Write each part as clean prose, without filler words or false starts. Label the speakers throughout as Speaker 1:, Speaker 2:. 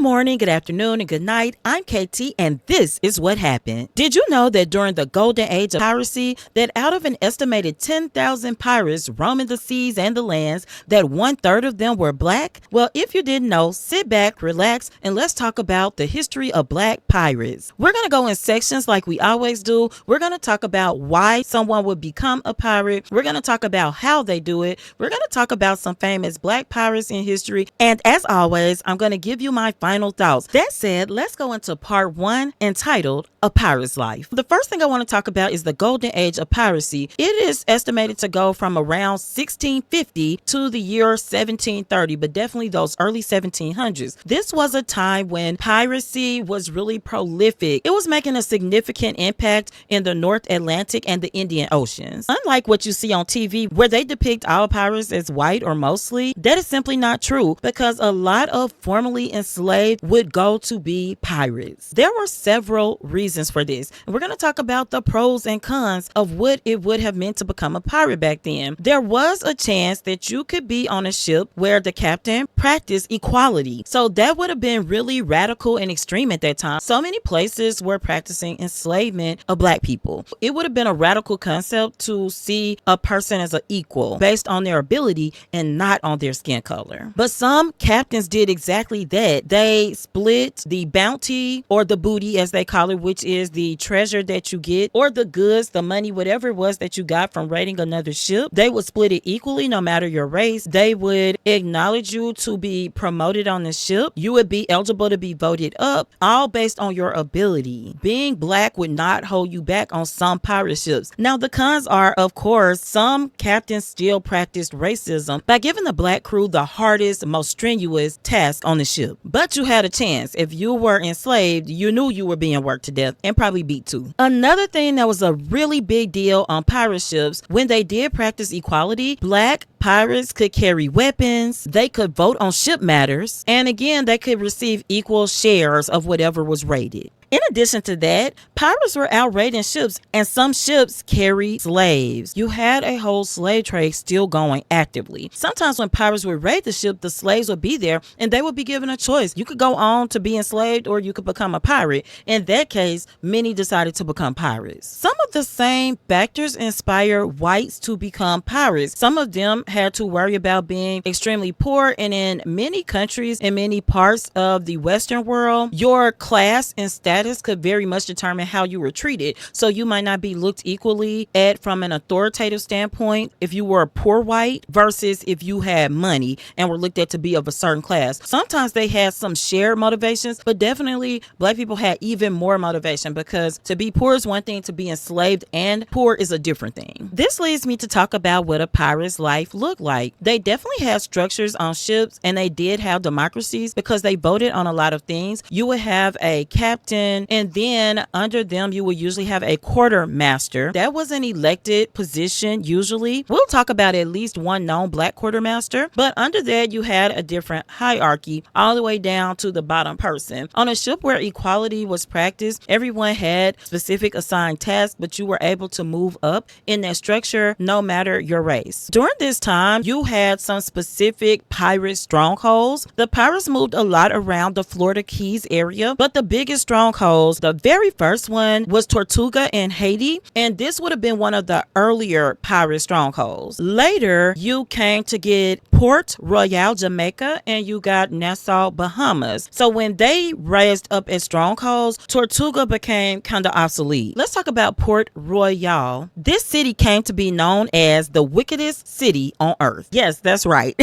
Speaker 1: morning, good afternoon, and good night. I'm KT, and this is what happened. Did you know that during the golden age of piracy, that out of an estimated 10,000 pirates roaming the seas and the lands, that 1/3 of them were black? Well, if you didn't know, sit back, relax, and let's talk about the history of black pirates. We're going to go in sections like we always do. We're going to talk about why someone would become a pirate. We're going to talk about how they do it. We're going to talk about some famous black pirates in history. And as always, I'm going to give you my final thoughts. That said, let's go into part 1 entitled A Pirate's Life. The first thing I want to talk about is the golden age of piracy. It is estimated to go from around 1650 to the year 1730, but definitely those early 1700s. This was a time when piracy was really prolific. It was making a significant impact in the North Atlantic and the Indian Oceans. Unlike what you see on TV, where they depict all pirates as white or mostly, that is simply not true, because a lot of formerly enslaved would go to be pirates. There were several reasons for this, and we're going to talk about the pros and cons of what it would have meant to become a pirate back then. There was a chance that you could be on a ship where the captain practiced equality, so that would have been really radical and extreme at that time. So many places were practicing enslavement of black people. It would have been a radical concept to see a person as an equal based on their ability and not on their skin color. But some captains did exactly that. They split the bounty, or the booty as they call it, which is the treasure that you get, or the goods, the money, whatever it was that you got from raiding another ship. They would split it equally no matter your race. They would acknowledge you to be promoted on the ship. You would be eligible to be voted up, all based on your ability. Being black would not hold you back on some pirate ships. Now, the cons are, of course, some captains still practiced racism by giving the black crew the hardest, most strenuous task on the ship. But you had a chance. If you were enslaved, you knew you were being worked to death and probably beat too. Another thing that was a really big deal on pirate ships, when they did practice equality, black pirates could carry weapons, they could vote on ship matters, and again, they could receive equal shares of whatever was raided. In addition to that, pirates were out raiding ships, and some ships carried slaves. You had a whole slave trade still going actively. Sometimes when pirates would raid the ship, the slaves would be there, and they would be given a choice. You could go on to be enslaved, or you could become a pirate. In that case, many decided to become pirates. Some of the same factors inspired whites to become pirates. Some of them had to worry about being extremely poor, and in many countries, in many parts of the Western world, your class and status could very much determine how you were treated. So you might not be looked equally at from an authoritative standpoint if you were a poor white versus if you had money and were looked at to be of a certain class. Sometimes they had some shared motivations, but definitely black people had even more motivation, because to be poor is one thing, to be enslaved and poor is a different thing. This leads me to talk about what a pirate's life looked like. They definitely had structures on ships, and they did have democracies because they voted on a lot of things. You would have a captain, and then under them you will usually have a quartermaster. That was an elected position usually. We'll talk about at least one known black quartermaster, but under that you had a different hierarchy all the way down to the bottom person. On a ship where equality was practiced, everyone had specific assigned tasks, but you were able to move up in that structure no matter your race. During this time, you had some specific pirate strongholds. The pirates moved a lot around the Florida Keys area, but the biggest stronghold, the very first one, was Tortuga in Haiti, and this would have been one of the earlier pirate strongholds. Later, you came to get Port Royal, Jamaica, and you got Nassau, Bahamas. So when they raised up as strongholds, Tortuga became kind of obsolete. Let's talk about Port Royal. This city came to be known as the wickedest city on earth. Yes, that's right.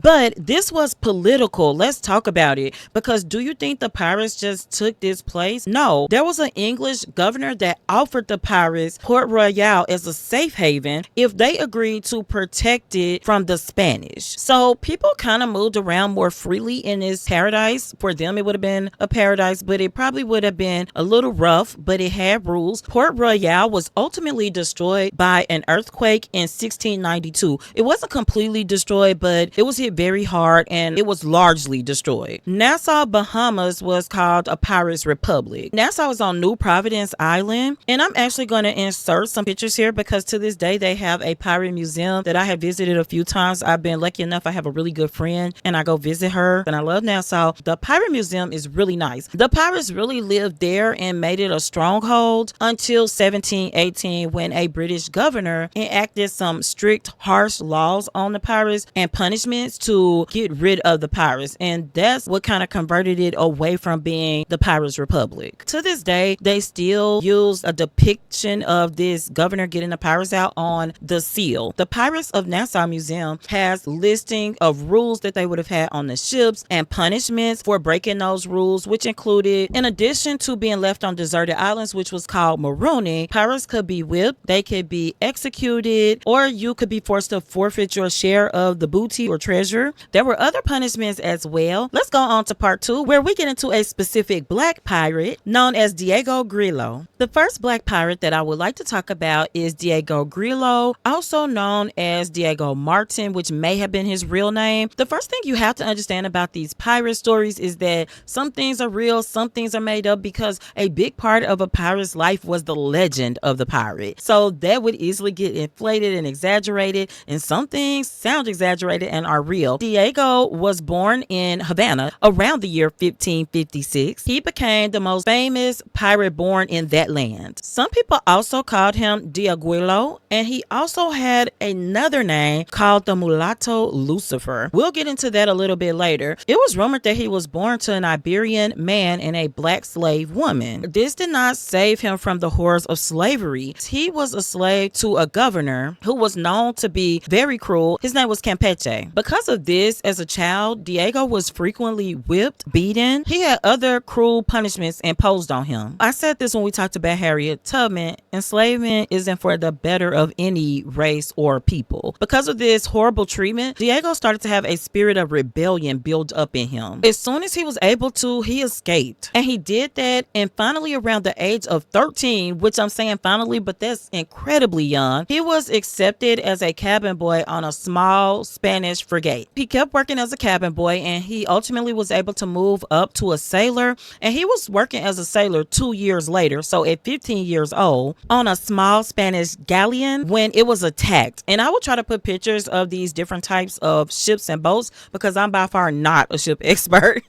Speaker 1: But this was political. Let's talk about it, because do you think the pirates just took this place? No, there was an English governor that offered the pirates Port Royal as a safe haven if they agreed to protect it from the Spanish. So people kind of moved around more freely in this paradise. For them, it would have been a paradise, but it probably would have been a little rough, but it had rules. Port Royal was ultimately destroyed by an earthquake in 1692. It wasn't completely destroyed, but it was hit hit very hard and it was largely destroyed. Nassau, Bahamas was called a pirate's republic. Nassau is on New Providence Island, and I'm actually going to insert some pictures here because to this day they have a pirate museum that I have visited a few times. I've been lucky enough, I have a really good friend and I go visit her, and I love Nassau. The pirate museum is really nice. The pirates really lived there and made it a stronghold until 1718, when a British governor enacted some strict, harsh laws on the pirates and punishments to get rid of the pirates, and that's what kind of converted it away from being the pirates republic. To this day, they still use a depiction of this governor getting the pirates out on the seal. The Pirates of Nassau Museum has listing of rules that they would have had on the ships and punishments for breaking those rules, which included, in addition to being left on deserted islands, which was called marooning, pirates could be whipped, they could be executed, or you could be forced to forfeit your share of the booty or treasure. There were other punishments as well. Let's go on to part 2, where we get into a specific black pirate known as Diego Grillo. The first black pirate that I would like to talk about is Diego Grillo, also known as Diego Martin, which may have been his real name. The first thing you have to understand about these pirate stories is that some things are real, some things are made up, because a big part of a pirate's life was the legend of the pirate. So that would easily get inflated and exaggerated, and some things sound exaggerated and are real. Diego was born in Havana around the year 1556. He became the most famous pirate born in that land. Some people also called him Dieguilo, and he also had another name called the mulatto Lucifer. We'll get into that a little bit later. It was rumored that he was born to an Iberian man and a black slave woman. This did not save him from the horrors of slavery. He was a slave to a governor who was known to be very cruel. His name was Campeche. Because of this, as a child, Diego was frequently whipped, beaten. He had other cruel punishments imposed on him. I said this when we talked about Harriet Tubman. Enslavement isn't for the better of any race or people. Because of this horrible treatment, Diego started to have a spirit of rebellion build up in him. As soon as he was able to, he escaped. And he did that, and finally around the age of 13, which I'm saying finally, but that's incredibly young, he was accepted as a cabin boy on a small Spanish frigate. He kept working as a cabin boy, and he ultimately was able to move up to a sailor, and he was working as a sailor 2 years later, so at 15 years old, on a small Spanish galleon when it was attacked. And I will try to put pictures of these different types of ships and boats because I'm by far not a ship expert.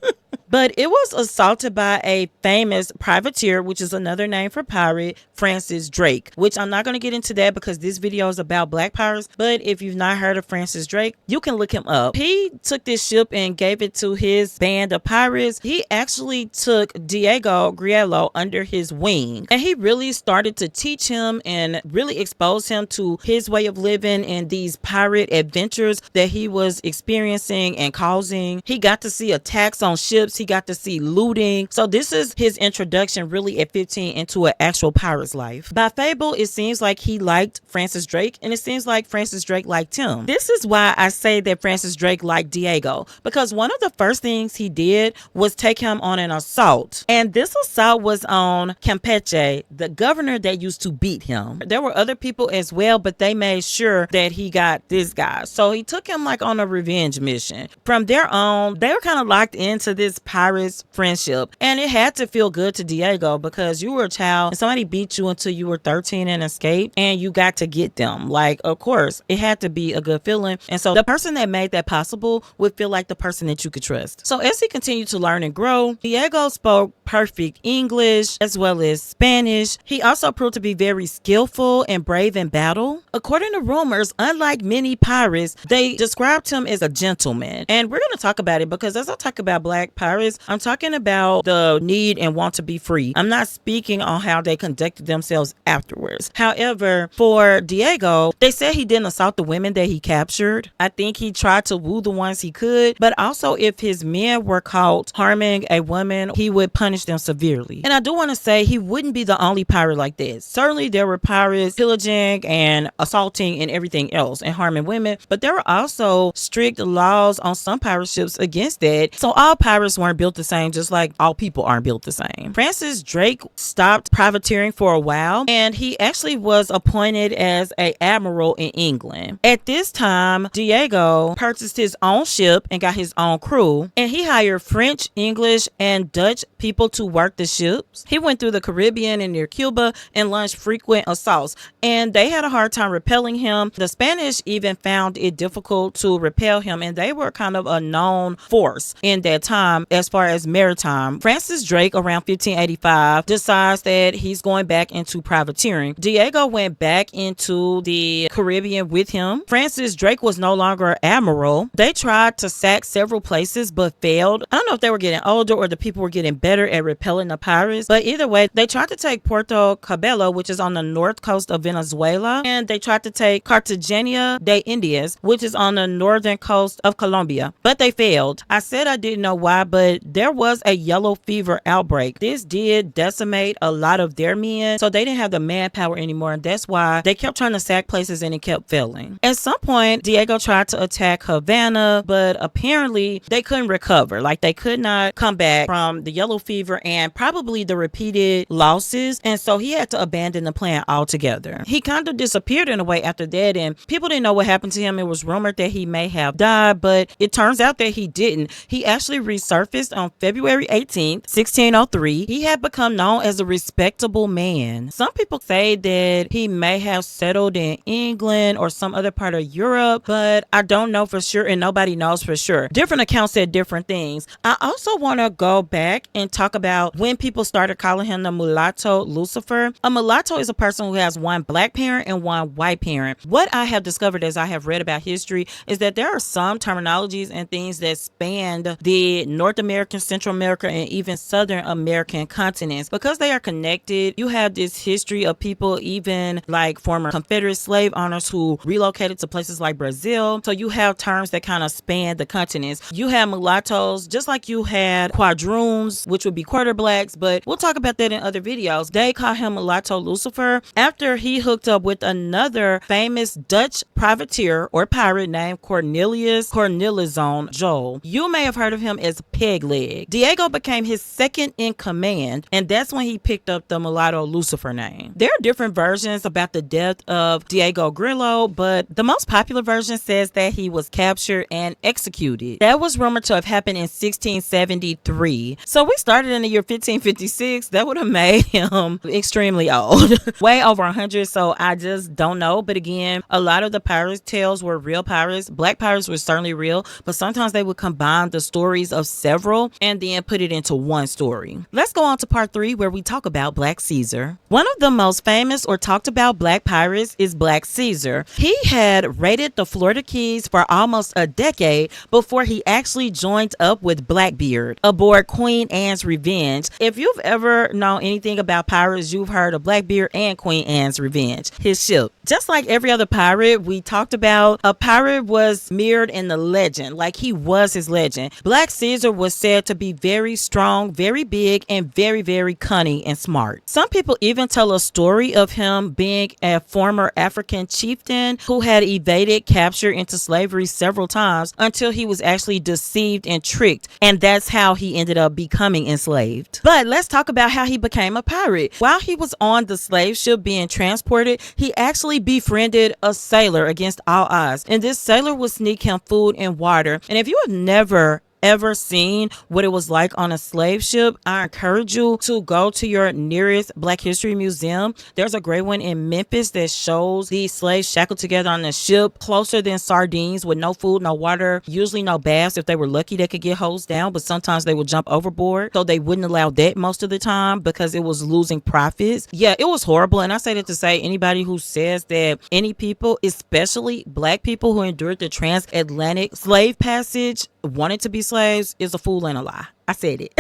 Speaker 1: But it was assaulted by a famous privateer, which is another name for pirate, Francis Drake, which I'm not going to get into that because this video is about black pirates. But if you've not heard of Francis Drake, you can look him up. He took this ship and gave it to his band of pirates. He actually took Diego Grillo under his wing, and he really started to teach him and really expose him to his way of living and these pirate adventures that he was experiencing and causing. He got to see attacks on ships. He got to see looting. So this is his introduction really at 15 into an actual pirate's life. By fable, it seems like he liked Francis Drake, and it seems like Francis Drake liked him. This is why I say that Francis Drake liked Diego, because one of the first things he did was take him on an assault. And this assault was on Campeche, the governor that used to beat him. There were other people as well, but they made sure that he got this guy. So he took him like on a revenge mission. From there on, they were kind of locked into this pirate's friendship, and it had to feel good to Diego because you were a child and somebody beat you until you were 13 and escaped, and you got to get them. Like, of course, it had to be a good feeling. And so the person that made that possible would feel like the person that you could trust. So as he continued to learn and grow, Diego spoke perfect English as well as Spanish. He also proved to be very skillful and brave in battle. According to rumors, unlike many pirates, they described him as a gentleman. And we're going to talk about it because as I talk about black pirates, I'm talking about the need and want to be free. I'm not speaking on how they conducted themselves afterwards. However, for Diego, they said he didn't assault the women that he captured. I think he tried to woo the ones he could, but also if his men were caught harming a woman, he would punish punished them severely. And I do want to say he wouldn't be the only pirate like this. Certainly there were pirates pillaging and assaulting and everything else and harming women, but there were also strict laws on some pirate ships against that. So all pirates weren't built the same, just like all people aren't built the same. Francis Drake stopped privateering for a while, and he actually was appointed as an admiral in England. At this time, Diego purchased his own ship and got his own crew, and he hired French, English, and Dutch people to work the ships. He went through the Caribbean and near Cuba and launched frequent assaults, and they had a hard time repelling him. The Spanish even found it difficult to repel him, and they were kind of a known force in that time as far as maritime. Francis Drake, around 1585, decides that he's going back into privateering. Diego went back into the Caribbean with him. Francis Drake was no longer admiral. They tried to sack several places but failed. I don't know if they were getting older or the people were getting better at repelling the pirates, but either way, they tried to take Puerto Cabello, which is on the north coast of Venezuela, and they tried to take Cartagena de Indias, which is on the northern coast of Colombia, but they failed. I said I didn't know why, but there was a yellow fever outbreak. This did decimate a lot of their men, so they didn't have the manpower anymore, and that's why they kept trying to sack places and it kept failing. At some point, Diego tried to attack Havana, but apparently they couldn't recover. Like, they could not come back from the yellow fever and probably the repeated losses, and so he had to abandon the plan altogether. He kind of disappeared in a way after that, and people didn't know what happened to him. It was rumored that he may have died, but it turns out that he didn't. He actually resurfaced on February 18th, 1603. He had become known as a respectable man. Some people say that he may have settled in England or some other part of Europe, but I don't know for sure, and nobody knows for sure. Different accounts said different things. I also want to go back and talk about when people started calling him the mulatto Lucifer. A mulatto is a person who has one black parent and one white parent. What I have discovered as I have read about history is that there are some terminologies and things that span the North American, Central America, and even Southern American continents. Because they are connected, you have this history of people, even like former Confederate slave owners who relocated to places like Brazil. So you have terms that kind of span the continents. You have mulattoes, just like you had quadroons, which would be quarter blacks, but we'll talk about that in other videos. They call him mulatto Lucifer after he hooked up with another famous Dutch privateer or pirate named Cornelius Cornelizon Joel. You may have heard of him as Peg Leg. Diego became his second in command, and that's when he picked up the mulatto Lucifer name. There are different versions about the death of Diego Grillo, but the most popular version says that he was captured and executed. That was rumored to have happened in 1673. So we started in the year 1556. That would have made him extremely old. Way over 100, so I just don't know. But again, a lot of the pirate tales were real pirates. Black pirates were certainly real, but sometimes they would combine the stories of several and then put it into one story. Let's go on to part 3, where we talk about Black Caesar. One of the most famous or talked about black pirates is Black Caesar. He had raided the Florida Keys for almost a decade before he actually joined up with Blackbeard aboard Queen Anne's Revenge. If you've ever known anything about pirates, you've heard of Blackbeard and Queen Anne's Revenge, his ship. Just like every other pirate we talked about, a pirate was mirrored in the legend, like he was his legend. Black Caesar was said to be very strong, very big, and very, very cunning and smart. Some people even tell a story of him being a former African chieftain who had evaded capture into slavery several times until he was actually deceived and tricked, and that's how he ended up becoming enslaved. But let's talk about how he became a pirate. While he was on the slave ship being transported, he actually befriended a sailor against all odds, and this sailor would sneak him food and water. And if you have never ever seen what it was like on a slave ship, I encourage you to go to your nearest Black History Museum. There's a great one in Memphis that shows these slaves shackled together on the ship, closer than sardines, with no food, no water, usually no baths. If they were lucky, they could get hosed down, but sometimes they would jump overboard. So they wouldn't allow that most of the time because it was losing profits. Yeah, it was horrible. And I say that to say anybody who says that any people, especially Black people who endured the transatlantic slave passage, wanted to be slaves, is a fool and a lie. I said it.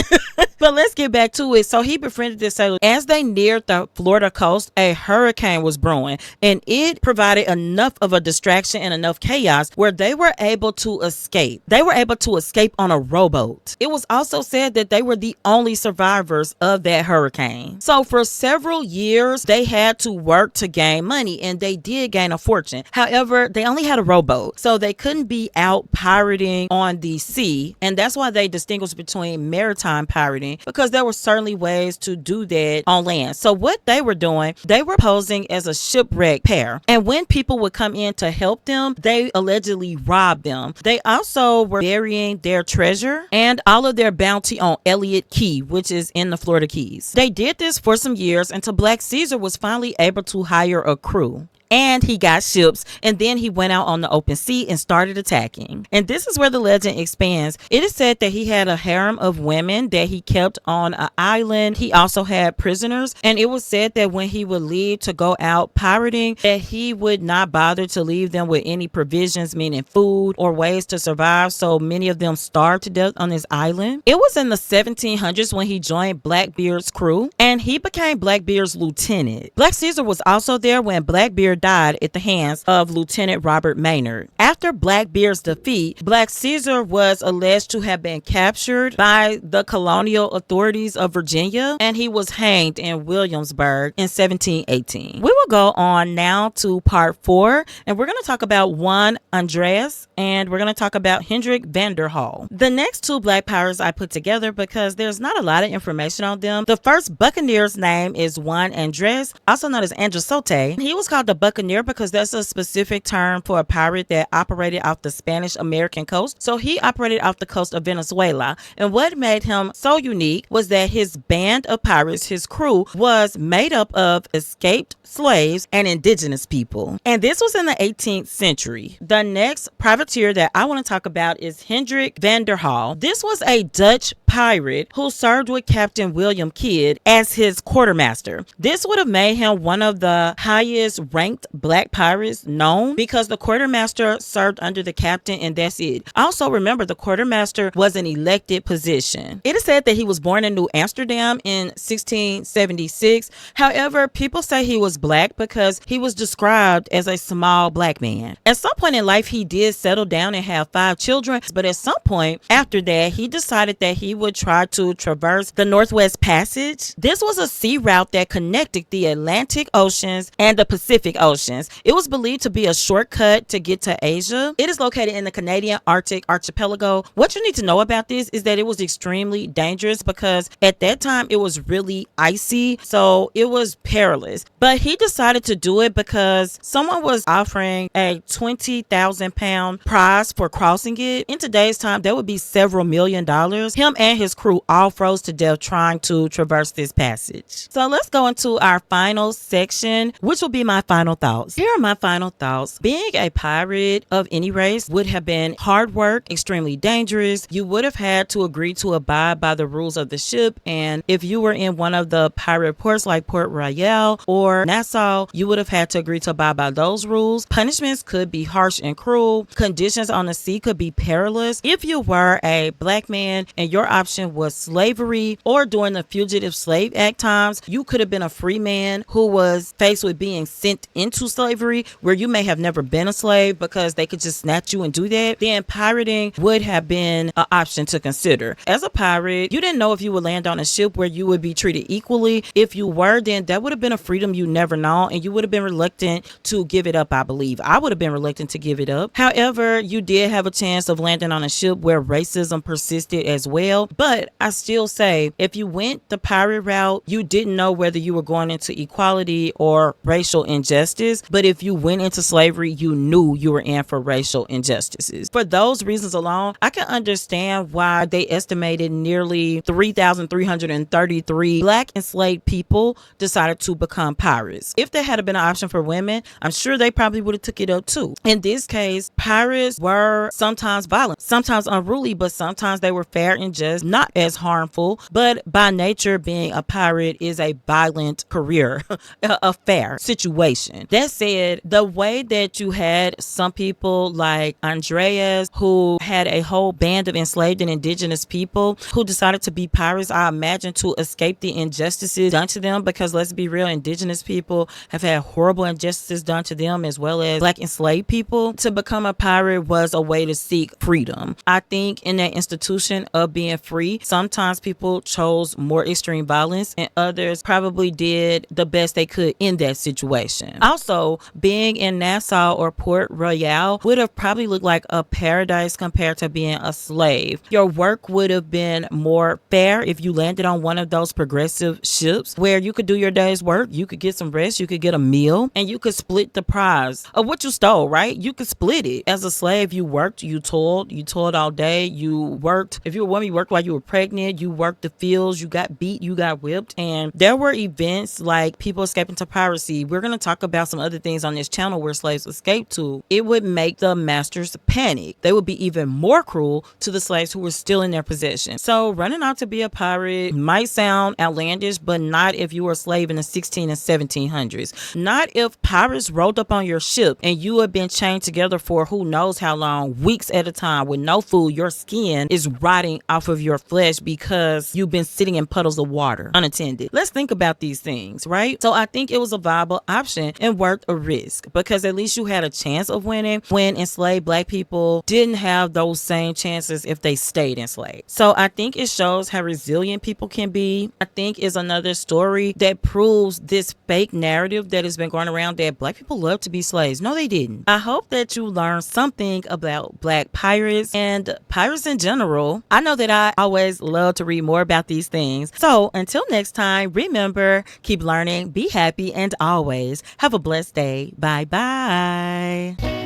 Speaker 1: But let's get back to it. So he befriended this sailor. As they neared the Florida coast, a hurricane was brewing, and it provided enough of a distraction and enough chaos where they were able to escape. They were able to escape on a rowboat. It was also said that they were the only survivors of that hurricane. So for several years, they had to work to gain money, and they did gain a fortune. However, they only had a rowboat, so they couldn't be out pirating on the sea, and that's why they distinguished between maritime pirating, because there were certainly ways to do that on land. So what they were doing, they were posing as a shipwrecked pair, and when people would come in to help them, they allegedly robbed them. They also were burying their treasure and all of their bounty on Elliott Key, which is in the Florida Keys. They did this for some years until Black Caesar was finally able to hire a crew. And he got ships, and then he went out on the open sea and started attacking. And this is where the legend expands. It is said that he had a harem of women that he kept on an island. He also had prisoners, and it was said that when he would leave to go out pirating, that he would not bother to leave them with any provisions, meaning food or ways to survive. So many of them starved to death on his island. It was in the 1700s when he joined Blackbeard's crew, and he became Blackbeard's lieutenant. Black Caesar was also there when Blackbeard died at the hands of Lieutenant Robert Maynard. After Blackbeard's defeat, Black Caesar was alleged to have been captured by the colonial authorities of Virginia, and he was hanged in Williamsburg in 1718. We will go on now to part 4, and we're going to talk about Juan Andreas, and we're going to talk about Hendrik van der Hall. The next two black pirates I put together because there's not a lot of information on them. The first buccaneer's name is Juan Andres, also known as Andresote. He was called the buccaneer because that's a specific term for a pirate that operated off the Spanish American coast. So he operated off the coast of Venezuela. And what made him so unique was that his band of pirates, his crew, was made up of escaped slaves and indigenous people. And this was in the 18th century. The next privateer that I want to talk about is Hendrik van der Hall. This was a Dutch pirate who served with Captain William Kidd as his quartermaster. This would have made him one of the highest ranked black pirates known because the quartermaster served under the captain, and that's it. Also remember, the quartermaster was an elected position. It is said that he was born in New Amsterdam in 1676. However, people say he was black because he was described as a small black man. At some point in life, he did settle down and have 5 children, but at some point after that, he decided that he would try to traverse the Northwest Passage. This was a sea route that connected the Atlantic Oceans and the Pacific Oceans. It was believed to be a shortcut to get to Asia. It is located in the Canadian Arctic archipelago. What you need to know about this is that it was extremely dangerous because at that time it was really icy, so it was perilous. But he decided to do it because someone was offering a 20,000 pound prize for crossing it. In today's time, that would be several $1,000,000. Him and his crew all froze to death trying to traverse this passage. So let's go into our final section, which will be my final thoughts. Here are my final thoughts. Being a pirate of any race would have been hard work, extremely dangerous. You would have had to agree to abide by the rules of the ship, and if you were in one of the pirate ports like Port Royal or Nassau, you would have had to agree to abide by those rules. Punishments could be harsh and cruel. Conditions on the sea could be perilous. If you were a black man and your option was slavery, or during the Fugitive Slave Act times, you could have been a free man who was faced with being sent into slavery, where you may have never been a slave because they could just snatch you and do that. Then pirating would have been an option to consider. As a pirate, you didn't know if you would land on a ship where you would be treated equally. If you were, then that would have been a freedom you never known, and you would have been reluctant to give it up. I believe I would have been reluctant to give it up. However, you did have a chance of landing on a ship where racism persisted as well. But I still say, if you went the pirate route, you didn't know whether you were going into equality or racial injustice. But if you went into slavery, you knew you were in for racial injustices. For those reasons alone, I can understand why they estimated nearly 3,333 black enslaved people decided to become pirates. If there had been an option for women, I'm sure they probably would have took it up too. In this case, pirates were sometimes violent, sometimes unruly, but sometimes they were fair and just as not as harmful, but by nature being a pirate is a violent career, affair situation. That said, the way that you had some people like Andreas, who had a whole band of enslaved and indigenous people who decided to be pirates, I imagine to escape the injustices done to them, because let's be real, indigenous people have had horrible injustices done to them as well as black enslaved people. To become a pirate was a way to seek freedom. I think in that institution of being free, sometimes people chose more extreme violence and others probably did the best they could in that situation. Also, being in Nassau or Port Royal would have probably looked like a paradise compared to being a slave. Your work would have been more fair if you landed on one of those progressive ships where you could do your day's work, you could get some rest, you could get a meal, and you could split the prize of what you stole, right? You could split it. As a slave, you worked, you toiled all day, you worked. If you were a woman, you worked while you were pregnant, you worked the fields, you got beat, you got whipped, and there were events like people escaping to piracy. We're going to talk about some other things on this channel where slaves escaped to. It would make the masters panic. They would be even more cruel to the slaves who were still in their possession. So running out to be a pirate might sound outlandish, but not if you were a slave in the 16 and 1700s. Not if pirates rolled up on your ship and you have been chained together for who knows how long, weeks at a time with no food. Your skin is rotting off of your flesh because you've been sitting in puddles of water unattended. Let's think about these things, right? So I think it was a viable option and worth a risk, because at least you had a chance of winning when enslaved black people didn't have those same chances if they stayed enslaved. So I think it shows how resilient people can be. I think is another story that proves this fake narrative that has been going around that black people love to be slaves. No, they didn't. I hope that you learned something about black pirates and pirates in general. I know that I always love to read more about these things. So until next time, remember, keep learning, be happy, and always have a blessed day. Bye bye.